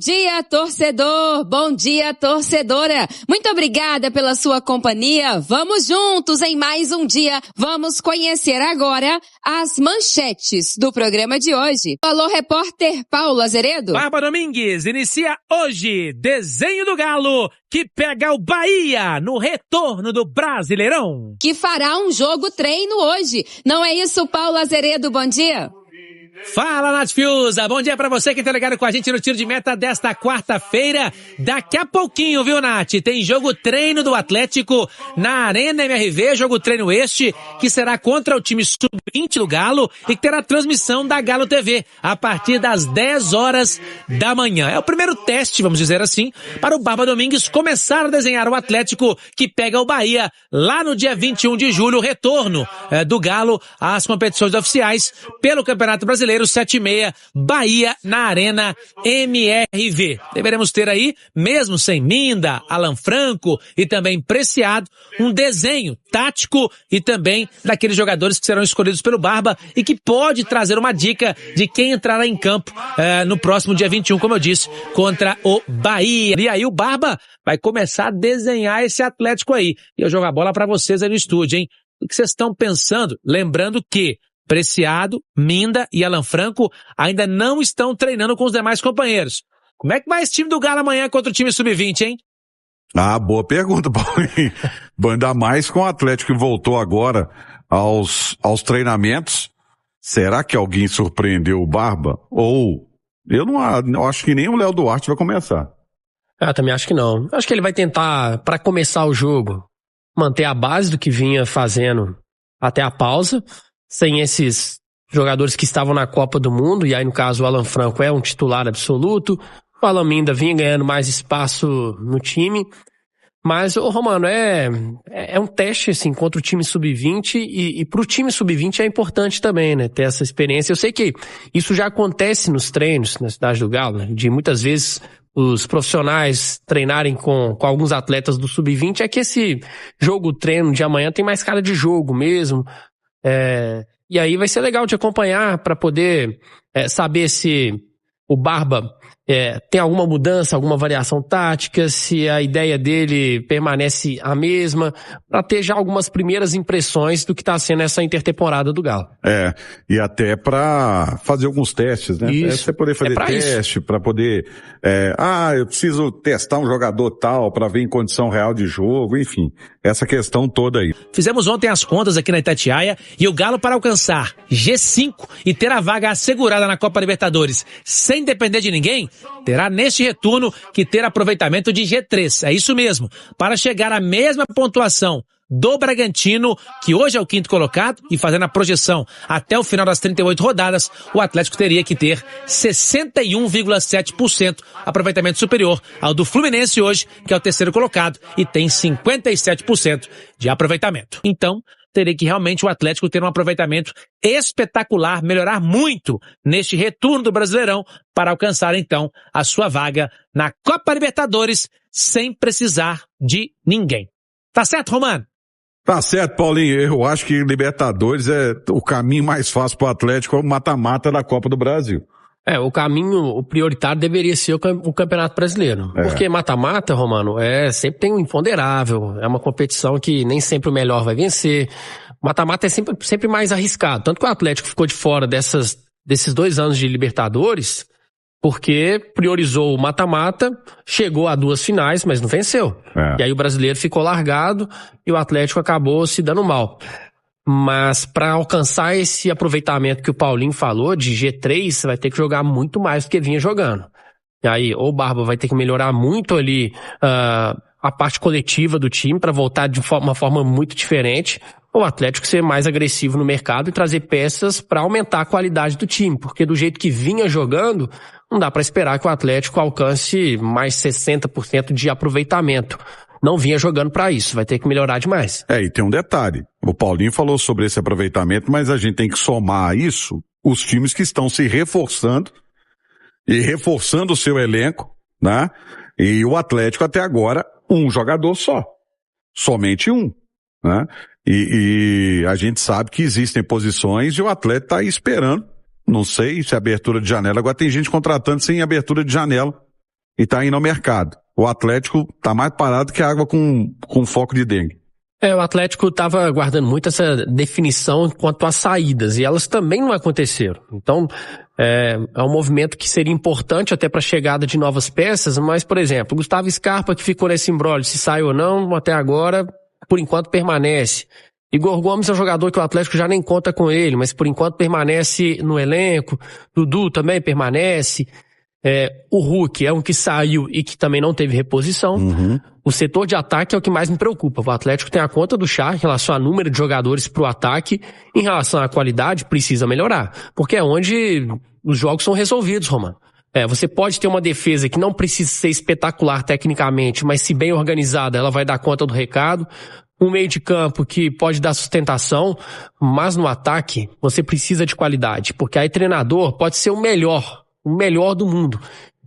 dia, torcedor! Bom dia, torcedora! Muito obrigada pela sua companhia. Vamos juntos em mais um dia. Vamos conhecer agora as manchetes do programa de hoje. Alô, repórter Paulo Azeredo. Barba Domingues inicia hoje Desenho do Galo, que pega o Bahia no retorno do Brasileirão. Que fará um jogo treino hoje. Não é isso, Paulo Azeredo? Bom dia. Fala, Nath Fiuza, bom dia pra você que tá ligado com a gente no Tiro de Meta desta quarta-feira. Daqui a pouquinho, viu, Nath? Tem jogo treino do Atlético na Arena MRV, jogo treino este, que será contra o time sub-20 do Galo e que terá transmissão da Galo TV a partir das 10 horas da manhã. É o primeiro teste, vamos dizer assim, para o Barba Domingues começar a desenhar o Atlético que pega o Bahia lá no dia 21 de julho, o retorno do Galo às competições oficiais pelo Campeonato Brasileiro. 7h30, Bahia na Arena MRV. Deveremos ter aí, mesmo sem Minda, Alan Franco e também Preciado, um desenho tático e também daqueles jogadores que serão escolhidos pelo Barba e que pode trazer uma dica de quem entrará em campo no próximo dia 21, como eu disse, contra o Bahia. E aí o Barba vai começar a desenhar esse Atlético aí. E eu jogo a bola pra vocês aí no estúdio, hein? O que vocês estão pensando? Lembrando que Preciado, Minda e Alan Franco ainda não estão treinando com os demais companheiros. Como é que vai esse time do Galo amanhã contra o time sub-20, hein? Ah, boa pergunta, Paulinho. Ainda mais com o Atlético que voltou agora aos treinamentos. Será que alguém surpreendeu o Barba? Ou, eu acho que nem o Léo Duarte vai começar. Eu também acho que não. Acho que ele vai tentar, para começar o jogo, manter a base do que vinha fazendo até a pausa, sem esses jogadores que estavam na Copa do Mundo, e aí no caso o Alan Franco é um titular absoluto, o Alan Minda vinha ganhando mais espaço no time, mas, Romano, é um teste, assim, contra o time sub-20, e pro time sub-20 é importante também, né, ter essa experiência. Eu sei que isso já acontece nos treinos na Cidade do Galo, né, de muitas vezes os profissionais treinarem com alguns atletas do sub-20, é que esse jogo-treino de amanhã tem mais cara de jogo mesmo. E aí vai ser legal de acompanhar para poder saber se o Barba tem alguma mudança, alguma variação tática, se a ideia dele permanece a mesma, para ter já algumas primeiras impressões do que está sendo essa intertemporada do Galo. E até para fazer alguns testes, né? Isso. Você poder fazer teste, para poder, eu preciso testar um jogador tal para ver em condição real de jogo, enfim, essa questão toda aí. Fizemos ontem as contas aqui na Itatiaia e o Galo, para alcançar G5 e ter a vaga assegurada na Copa Libertadores sem depender de ninguém, terá neste retorno que ter aproveitamento de G3. É isso mesmo. Para chegar à mesma pontuação do Bragantino, que hoje é o 5º colocado, e fazendo a projeção até o final das 38 rodadas, o Atlético teria que ter 61,7%, aproveitamento superior ao do Fluminense hoje, que é o 3º colocado, e tem 57% de aproveitamento. Então, teria que realmente o Atlético ter um aproveitamento espetacular, melhorar muito neste retorno do Brasileirão para alcançar, então, a sua vaga na Copa Libertadores sem precisar de ninguém. Tá certo, Romano? Tá certo, Paulinho. Eu acho que Libertadores é o caminho mais fácil pro Atlético, é o mata-mata da Copa do Brasil. O caminho, o prioritário deveria ser o Campeonato Brasileiro. Porque mata-mata, Romano, sempre tem um imponderável, é uma competição que nem sempre o melhor vai vencer. Mata-mata é sempre mais arriscado. Tanto que o Atlético ficou de fora desses 2 anos de Libertadores, porque priorizou o mata-mata, chegou a 2 finais, mas não venceu. E aí o brasileiro ficou largado e o Atlético acabou se dando mal. Mas para alcançar esse aproveitamento que o Paulinho falou, de G3, você vai ter que jogar muito mais do que vinha jogando. E aí, ou o Barba vai ter que melhorar muito ali a parte coletiva do time para voltar de uma forma muito diferente, ou o Atlético ser mais agressivo no mercado e trazer peças para aumentar a qualidade do time, porque do jeito que vinha jogando, não dá para esperar que o Atlético alcance mais 60% de aproveitamento. Não vinha jogando para isso, vai ter que melhorar demais. E tem um detalhe, o Paulinho falou sobre esse aproveitamento, mas a gente tem que somar a isso os times que estão se reforçando e reforçando o seu elenco, né? E o Atlético até agora, um jogador só, somente um, né? E a gente sabe que existem posições e o atleta está aí esperando, não sei se é abertura de janela, agora tem gente contratando sem abertura de janela, e tá indo ao mercado. O Atlético tá mais parado que água com foco de dengue. O Atlético estava guardando muito essa definição quanto às saídas, e elas também não aconteceram. Então, é um movimento que seria importante até para a chegada de novas peças, mas, por exemplo, Gustavo Scarpa, que ficou nesse imbróglio, se sai ou não, até agora, por enquanto permanece. Igor Gomes é um jogador que o Atlético já nem conta com ele, mas por enquanto permanece no elenco. Dudu também permanece. O Hulk é um que saiu e que também não teve reposição. O setor de ataque é o que mais me preocupa. O Atlético tem a conta do chá em relação ao número de jogadores pro ataque. Em relação à qualidade, precisa melhorar. Porque é onde os jogos são resolvidos, Romano. Você pode ter uma defesa que não precisa ser espetacular tecnicamente, mas se bem organizada, ela vai dar conta do recado. Um meio de campo que pode dar sustentação, mas no ataque você precisa de qualidade. Porque aí treinador pode ser o melhor do mundo.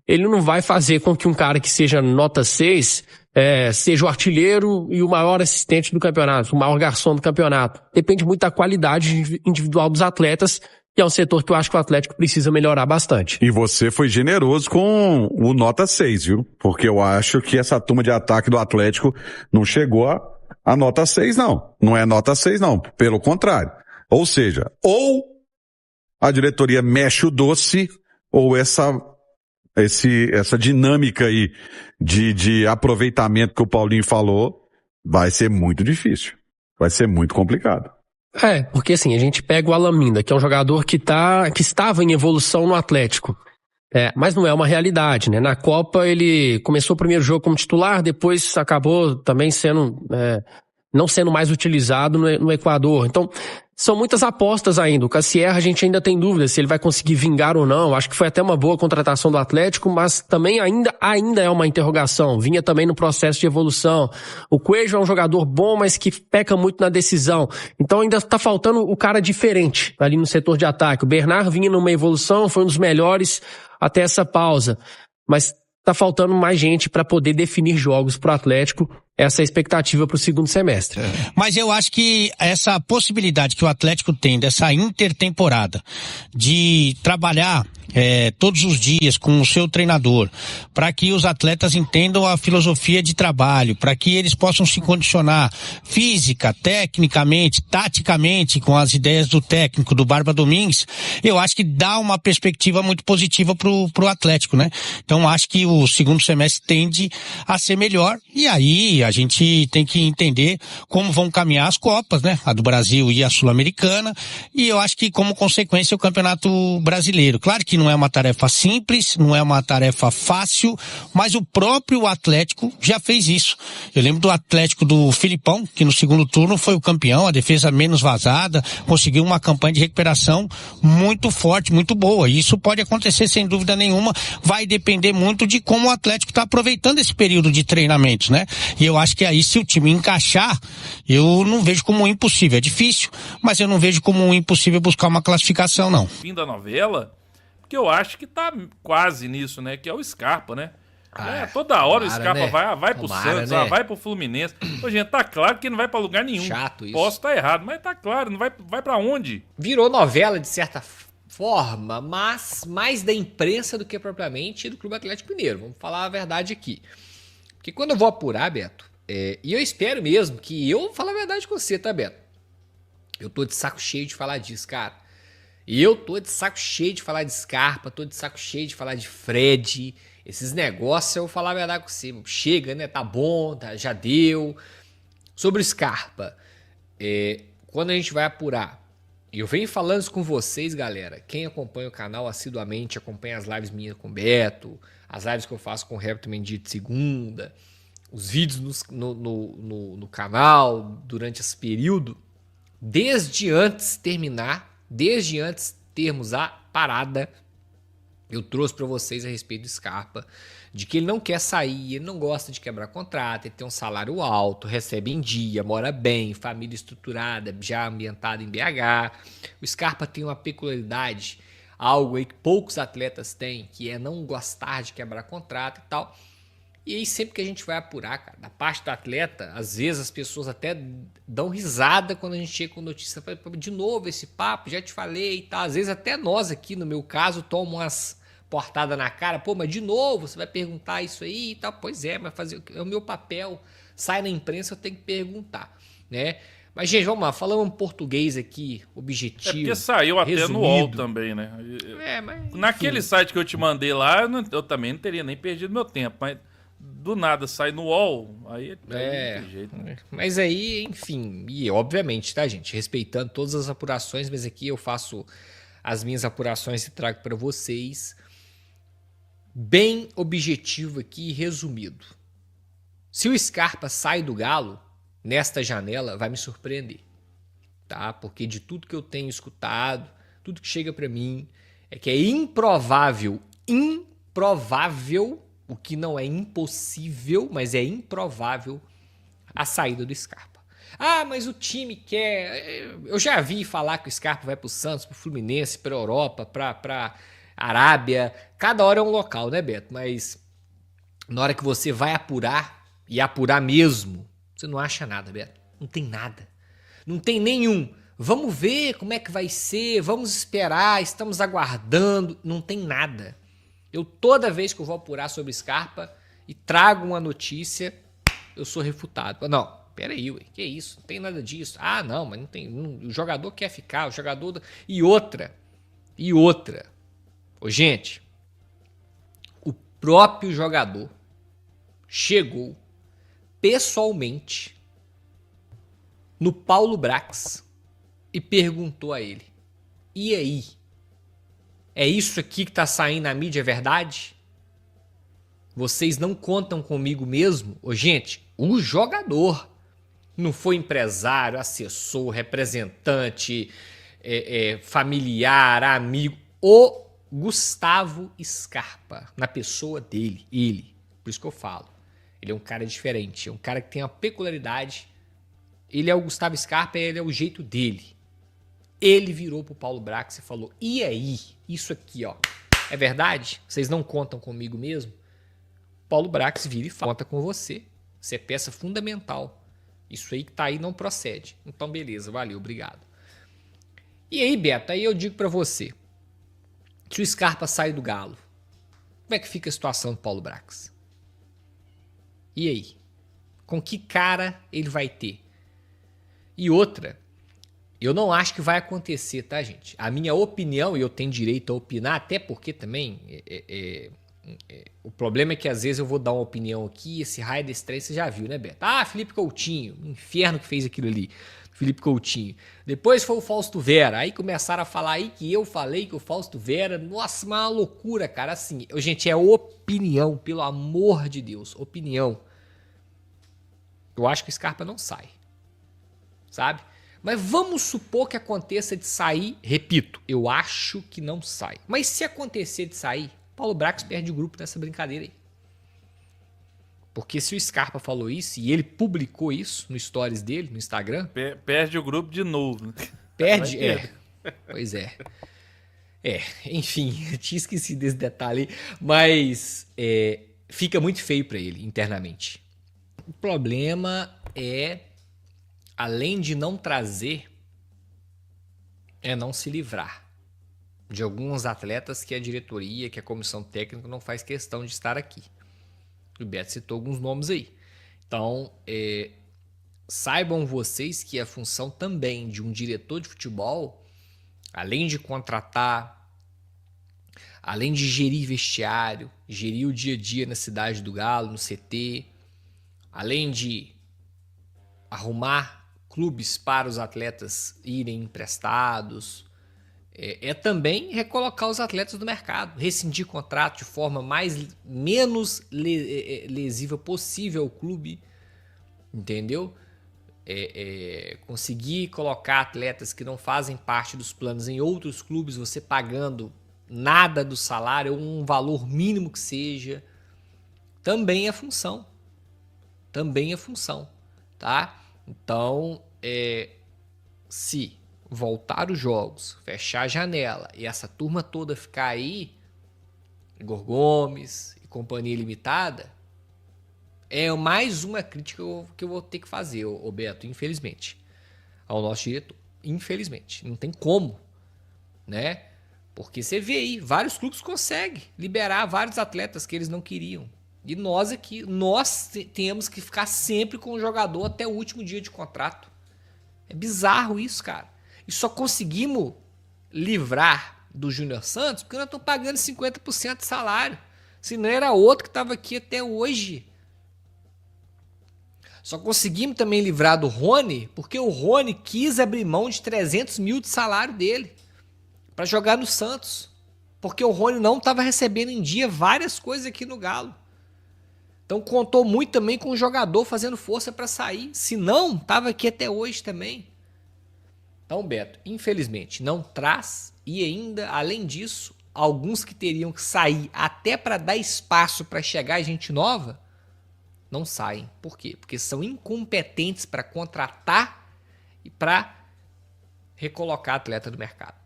Ele não vai fazer com que um cara que seja nota 6 seja o artilheiro e o maior assistente do campeonato, o maior garçom do campeonato. Depende muito da qualidade individual dos atletas, que é um setor que eu acho que o Atlético precisa melhorar bastante. E você foi generoso com o nota 6, viu? Porque eu acho que essa turma de ataque do Atlético não chegou a nota 6, não. Não é nota 6, não. Pelo contrário. Ou seja, ou a diretoria mexe o doce, ou essa dinâmica aí de aproveitamento que o Paulinho falou vai ser muito difícil. Vai ser muito complicado. Porque assim, a gente pega o Alaminda, que é um jogador que estava em evolução no Atlético. Mas não é uma realidade, né? Na Copa ele começou o primeiro jogo como titular, depois acabou também não sendo mais utilizado no Equador. Então, são muitas apostas ainda. O Cassierra, a gente ainda tem dúvida se ele vai conseguir vingar ou não. Acho que foi até uma boa contratação do Atlético, mas também ainda é uma interrogação. Vinha também no processo de evolução. O Coelho é um jogador bom, mas que peca muito na decisão. Então ainda tá faltando o cara diferente ali no setor de ataque. O Bernard vinha numa evolução, foi um dos melhores até essa pausa. Mas tá faltando mais gente para poder definir jogos pro Atlético. Essa é a expectativa para o segundo semestre. Mas eu acho que essa possibilidade que o Atlético tem dessa intertemporada de trabalhar todos os dias com o seu treinador, para que os atletas entendam a filosofia de trabalho, para que eles possam se condicionar física, tecnicamente, taticamente, com as ideias do técnico, do Barba Domingues, eu acho que dá uma perspectiva muito positiva pro Atlético, né? Então acho que o segundo semestre tende a ser melhor, e aí a gente tem que entender como vão caminhar as Copas, né? A do Brasil e a Sul-Americana, e eu acho que como consequência o Campeonato Brasileiro. Claro que não é uma tarefa simples, não é uma tarefa fácil, mas o próprio Atlético já fez isso. Eu lembro do Atlético do Filipão, que no segundo turno foi o campeão, a defesa menos vazada, conseguiu uma campanha de recuperação muito forte, muito boa. E isso pode acontecer sem dúvida nenhuma, vai depender muito de como o Atlético está aproveitando esse período de treinamentos, né? E eu acho que aí, se o time encaixar, eu não vejo como impossível. É difícil, mas eu não vejo como impossível buscar uma classificação, não. Fim da novela, porque eu acho que tá quase nisso, né? Que é o Scarpa, né? Toda hora o Scarpa, né? vai pro Santos, né? Vai pro Fluminense. Ô, gente, tá claro que não vai pra lugar nenhum. Chato isso. Posso estar errado, mas tá claro, não vai pra onde? Virou novela, de certa forma, mas mais da imprensa do que propriamente do Clube Atlético Mineiro. Vamos falar a verdade aqui. Porque quando eu vou apurar, Beto, e eu espero mesmo que eu vou falar a verdade com você, tá, Beto? Eu tô de saco cheio de falar disso, cara. E eu tô de saco cheio de falar de Scarpa, tô de saco cheio de falar de Fred, esses negócios, eu vou falar a verdade com você. Chega, né? Tá bom, já deu. Sobre o Scarpa, quando a gente vai apurar, e eu venho falando isso com vocês, galera, quem acompanha o canal assiduamente, acompanha as lives minhas com o Beto, as lives que eu faço com o Herbert Mendy de segunda, os vídeos no canal durante esse período, desde antes termos a parada, eu trouxe para vocês a respeito do Scarpa, de que ele não quer sair, ele não gosta de quebrar contrato, ele tem um salário alto, recebe em dia, mora bem, família estruturada, já ambientada em BH. O Scarpa tem uma peculiaridade, algo aí que poucos atletas têm, que é não gostar de quebrar contrato e tal. E aí sempre que a gente vai apurar, cara, da parte do atleta, às vezes as pessoas até dão risada quando a gente chega com notícia. De novo esse papo, já te falei e tal. Às vezes até nós aqui, no meu caso, tomam umas portada na cara. Pô, mas de novo, você vai perguntar isso aí e tal. Pois é, mas é o meu papel. Sai na imprensa, eu tenho que perguntar, né? Mas, gente, vamos lá, falando um português aqui, objetivo. Porque saiu até resumido. no UOL também, né? Mas, naquele site que eu te mandei lá, eu também não teria nem perdido meu tempo, mas do nada sai no UOL, aí não tem jeito, né? Mas aí, enfim, e obviamente, tá, gente? Respeitando todas as apurações, mas aqui eu faço as minhas apurações e trago para vocês. Bem objetivo aqui, resumido. Se o Scarpa sai do Galo, nesta janela, vai me surpreender, tá? Porque de tudo que eu tenho escutado, tudo que chega para mim, é que é improvável, o que não é impossível, mas é improvável a saída do Scarpa. Ah, mas o time quer... Eu já vi falar que o Scarpa vai pro Santos, pro Fluminense, pra Europa, pra Arábia. Cada hora é um local, né, Beto? Mas na hora que você vai apurar, e apurar mesmo, você não acha nada, Beto. Não tem nada. Não tem nenhum. Vamos ver como é que vai ser, vamos esperar, estamos aguardando. Não tem nada. Eu, toda vez que eu vou apurar sobre Scarpa e trago uma notícia, eu sou refutado. Não, peraí, ué, que isso? Não tem nada disso. Ah, não, mas não tem. O jogador quer ficar, o jogador. E outra. Ô, gente, o próprio jogador chegou pessoalmente no Paulo Brax e perguntou a ele: e aí? É isso aqui que tá saindo na mídia, é verdade? Vocês não contam comigo mesmo? Ô, gente, o jogador não foi empresário, assessor, representante, familiar, amigo. O Gustavo Scarpa, na pessoa dele, ele. Por isso que eu falo. Ele é um cara diferente, é um cara que tem uma peculiaridade. Ele é o Gustavo Scarpa, ele é o jeito dele. Ele virou pro Paulo Brax e falou: e aí? Isso aqui, ó, é verdade? Vocês não contam comigo mesmo? Paulo Brax vira e fala: conta com você. Você é peça fundamental. Isso aí que tá aí não procede. Então, beleza, valeu, obrigado. E aí, Beto, aí eu digo pra você: se o Scarpa sai do Galo, como é que fica a situação do Paulo Brax? E aí? Com que cara ele vai ter? E outra, eu não acho que vai acontecer, tá, gente? A minha opinião, e eu tenho direito a opinar, até porque também o problema é que às vezes eu vou dar uma opinião aqui, esse raio desse trem você já viu, né, Beto? Ah, Felipe Coutinho, inferno que fez aquilo ali. Felipe Coutinho. Depois foi o Fausto Vera. Aí começaram a falar aí que eu falei que o Fausto Vera... Nossa, uma loucura, cara. Assim, gente, é opinião, pelo amor de Deus. Opinião. Eu acho que o Scarpa não sai. Sabe? Mas vamos supor que aconteça de sair. Repito, eu acho que não sai. Mas se acontecer de sair, Paulo Brax perde o grupo nessa brincadeira aí. Porque se o Scarpa falou isso e ele publicou isso no stories dele, no Instagram... Perde o grupo de novo. Perde? Pois é. Enfim, eu tinha esquecido desse detalhe aí. Mas fica muito feio para ele internamente. O problema é, além de não trazer, é não se livrar de alguns atletas que a diretoria, que a comissão técnica não faz questão de estar aqui. O Beto citou alguns nomes aí. Então, saibam vocês que a função também de um diretor de futebol, além de contratar, além de gerir vestiário, gerir o dia a dia na cidade do Galo, no CT, além de arrumar clubes para os atletas irem emprestados, também recolocar os atletas do mercado, rescindir contrato de forma menos lesiva possível ao clube, entendeu? Conseguir colocar atletas que não fazem parte dos planos em outros clubes, você pagando nada do salário, ou um valor mínimo que seja, também é função. Tá? Então, se voltar os jogos, fechar a janela e essa turma toda ficar aí, Igor Gomes e companhia limitada, é mais uma crítica que eu vou ter que fazer, ô Beto, infelizmente, ao nosso diretor. Infelizmente, não tem como, né? Porque você vê aí, vários clubes conseguem liberar vários atletas que eles não queriam. E nós aqui, nós temos que ficar sempre com o jogador até o último dia de contrato. É bizarro isso, cara. E só conseguimos livrar do Júnior Santos porque nós estamos pagando 50% de salário. Senão era outro que estava aqui até hoje. Só conseguimos também livrar do Rony porque o Rony quis abrir mão de 300 mil de salário dele para jogar no Santos. Porque o Rony não estava recebendo em dia várias coisas aqui no Galo. Então contou muito também com o jogador fazendo força para sair. Se não, estava aqui até hoje também. Então, Beto, infelizmente, não traz. E ainda, além disso, alguns que teriam que sair até para dar espaço para chegar gente nova, não saem. Por quê? Porque são incompetentes para contratar e para recolocar atleta do mercado.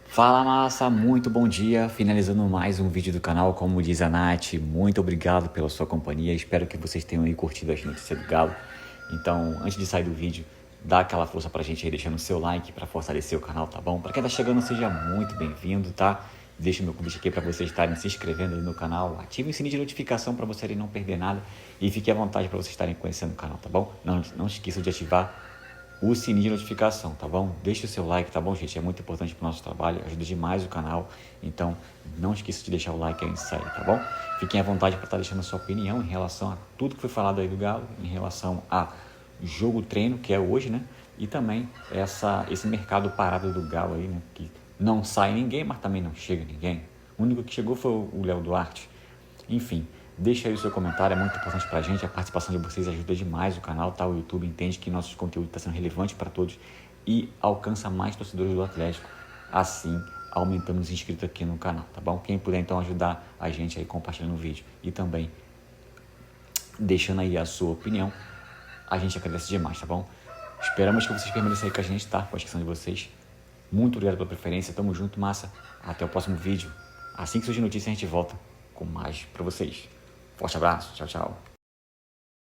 Fala massa, muito bom dia, finalizando mais um vídeo do canal, como diz a Nath, muito obrigado pela sua companhia, espero que vocês tenham aí curtido as notícias do Galo. Então, antes de sair do vídeo, dá aquela força pra gente aí, deixando o seu like pra fortalecer o canal, tá bom? Pra quem tá chegando, seja muito bem-vindo, tá? Deixa o meu convite aqui pra vocês estarem se inscrevendo aí no canal, ative o sininho de notificação pra vocês não perder nada e fique à vontade pra vocês estarem conhecendo o canal, tá bom? Não esqueça de ativar o sininho de notificação, tá bom? Deixa o seu like, tá bom, gente? É muito importante pro nosso trabalho, ajuda demais o canal. Então, não esqueça de deixar o like antes de sair, tá bom? Fiquem à vontade para estar deixando a sua opinião em relação a tudo que foi falado aí do Galo, em relação a jogo treino, que é hoje, né? E também esse mercado parado do Galo aí, né? Que não sai ninguém, mas também não chega ninguém. O único que chegou foi o Léo Duarte. Enfim, deixa aí o seu comentário, é muito importante pra gente, a participação de vocês ajuda demais o canal, tá? O YouTube entende que nosso conteúdo está sendo relevante para todos e alcança mais torcedores do Atlético, assim aumentando os inscritos aqui no canal, tá bom? Quem puder então ajudar a gente aí compartilhando o vídeo e também deixando aí a sua opinião, a gente agradece demais, tá bom? Esperamos que vocês permaneçam aí com a gente, tá? Com a inscrição de vocês. Muito obrigado pela preferência, tamo junto, massa. Até o próximo vídeo. Assim que surgir notícia, a gente volta com mais pra vocês. Forte abraço, tchau, tchau.